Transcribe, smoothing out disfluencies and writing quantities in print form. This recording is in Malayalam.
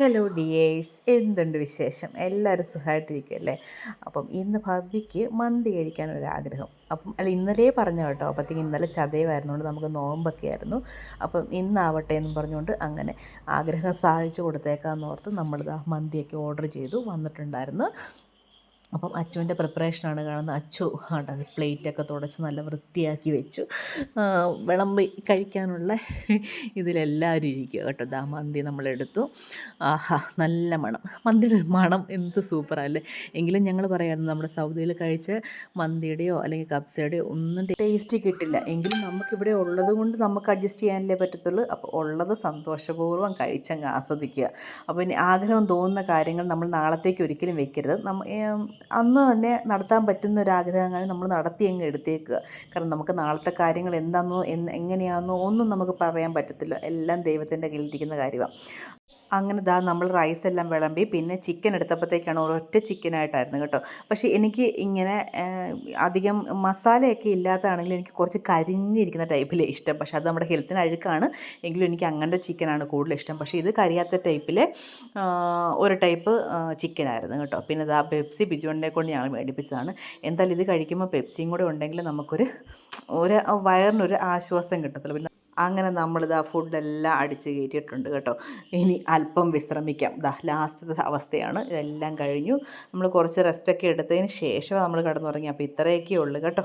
ഹലോ ഡിയേഴ്സ്, എന്തുണ്ട് വിശേഷം? എല്ലാവരും സുഖമായിട്ടിരിക്കുമല്ലേ? അപ്പം ഇന്ന് ഭവ്യയ്ക്ക് മന്തി കഴിക്കാനൊരാഗ്രഹം. അപ്പം ഇന്നലെ പറഞ്ഞ കേട്ടോ, അപ്പോഴത്തേക്ക് ഇന്നലെ ചതയമായിരുന്നുകൊണ്ട് നമുക്ക് നോമ്പൊക്കെ ആയിരുന്നു. അപ്പം ഇന്നാവട്ടെ എന്നും പറഞ്ഞുകൊണ്ട് അങ്ങനെ ആഗ്രഹം സാധിച്ചു കൊടുത്തേക്കാമെന്ന് ഓർത്ത് നമ്മളിതാ മന്തിയൊക്കെ ഓർഡർ ചെയ്തു. വന്നിട്ടുണ്ടായിരുന്നു. അപ്പം അച്ചുവിൻ്റെ പ്രിപ്പറേഷനാണ് കാണുന്നത്. അച്ചു ആണ്ട പ്ലേറ്റൊക്കെ തുടച്ച് നല്ല വൃത്തിയാക്കി വെച്ചു. വിളമ്പി കഴിക്കാനുള്ള ഇതിലെല്ലാവരും ഇരിക്കുക കേട്ടോ. ദാ മന്തി നമ്മളെടുത്തു. ആഹാ, നല്ല മണം. മന്തിയുടെ മണം എന്ത് സൂപ്പറല്ലേ! എങ്കിലും ഞങ്ങൾ പറയാമായിരുന്നു, നമ്മുടെ സൗദിയിൽ കഴിച്ച മന്തിയുടെയോ അല്ലെങ്കിൽ കബ്സയുടെയോ ഒന്നും ടേസ്റ്റ് കിട്ടില്ല. എങ്കിലും നമുക്കിവിടെ ഉള്ളത് കൊണ്ട് നമുക്ക് അഡ്ജസ്റ്റ് ചെയ്യാനല്ലേ പറ്റത്തുള്ളൂ. അപ്പോൾ ഉള്ളത് സന്തോഷപൂർവ്വം കഴിച്ചങ്ങ് ആസ്വദിക്കുക. അപ്പോൾ ഇനി ആഗ്രഹം തോന്നുന്ന കാര്യങ്ങൾ നമ്മൾ നാളത്തേക്ക് ഒരിക്കലും വെക്കരുത്. അന്ന് തന്നെ നടത്താൻ പറ്റുന്ന ഒരാഗ്രഹങ്ങൾ നമ്മൾ നടത്തി അങ്ങ് എടുത്തേക്കുക. കാരണം നമുക്ക് നാളത്തെ കാര്യങ്ങൾ എന്താണെന്നോ എങ്ങനെയാണെന്നോ ഒന്നും നമുക്ക് പറയാൻ പറ്റത്തില്ല. എല്ലാം ദൈവത്തിൻ്റെ കയ്യിലിരിക്കുന്ന കാര്യമാണ്. അങ്ങനെ ദാ നമ്മൾ റൈസെല്ലാം വിളമ്പി, പിന്നെ ചിക്കൻ എടുത്തപ്പോഴത്തേക്കാണ് ഒരൊറ്റ ചിക്കനായിട്ടായിരുന്നു കേട്ടോ. പക്ഷേ എനിക്ക് ഇങ്ങനെ അധികം മസാലയൊക്കെ ഇല്ലാത്തതാണെങ്കിൽ എനിക്ക് കുറച്ച് കരിഞ്ഞിരിക്കുന്ന ടൈപ്പിലെ ഇഷ്ടം. പക്ഷേ അത് നമ്മുടെ ഹെൽത്തിന് അഴുക്കാണ്. എങ്കിലും എനിക്ക് അങ്ങനത്തെ ചിക്കനാണ് കൂടുതൽ ഇഷ്ടം. പക്ഷേ ഇത് കരിയാത്ത ടൈപ്പിലെ ഒരു ടൈപ്പ് ചിക്കനായിരുന്നു കേട്ടോ. പിന്നെ ദാ പെപ്സി ബിജുവിനെ കൊണ്ട് ഞങ്ങൾ മേടിപ്പിച്ചതാണ്. എന്തായാലും ഇത് കഴിക്കുമ്പോൾ പെപ്സിയും കൂടെ ഉണ്ടെങ്കിൽ നമുക്കൊരു വയറിനൊരു ആശ്വാസം കിട്ടത്തുള്ളൂ. പിന്നെ അങ്ങനെ നമ്മളിതാ ഫുഡെല്ലാം അടിച്ച് കയറ്റിയിട്ടുണ്ട് കേട്ടോ. ഇനി അല്പം വിശ്രമിക്കാം. ലാസ്റ്റത്തെ അവസ്ഥയാണ്. ഇതെല്ലാം കഴിഞ്ഞു. നമ്മൾ കുറച്ച് റെസ്റ്റൊക്കെ എടുത്തതിന് ശേഷം നമ്മൾ കിടന്നുറങ്ങി. അപ്പോൾ ഇത്രയൊക്കെ ഉള്ളൂ കേട്ടോ.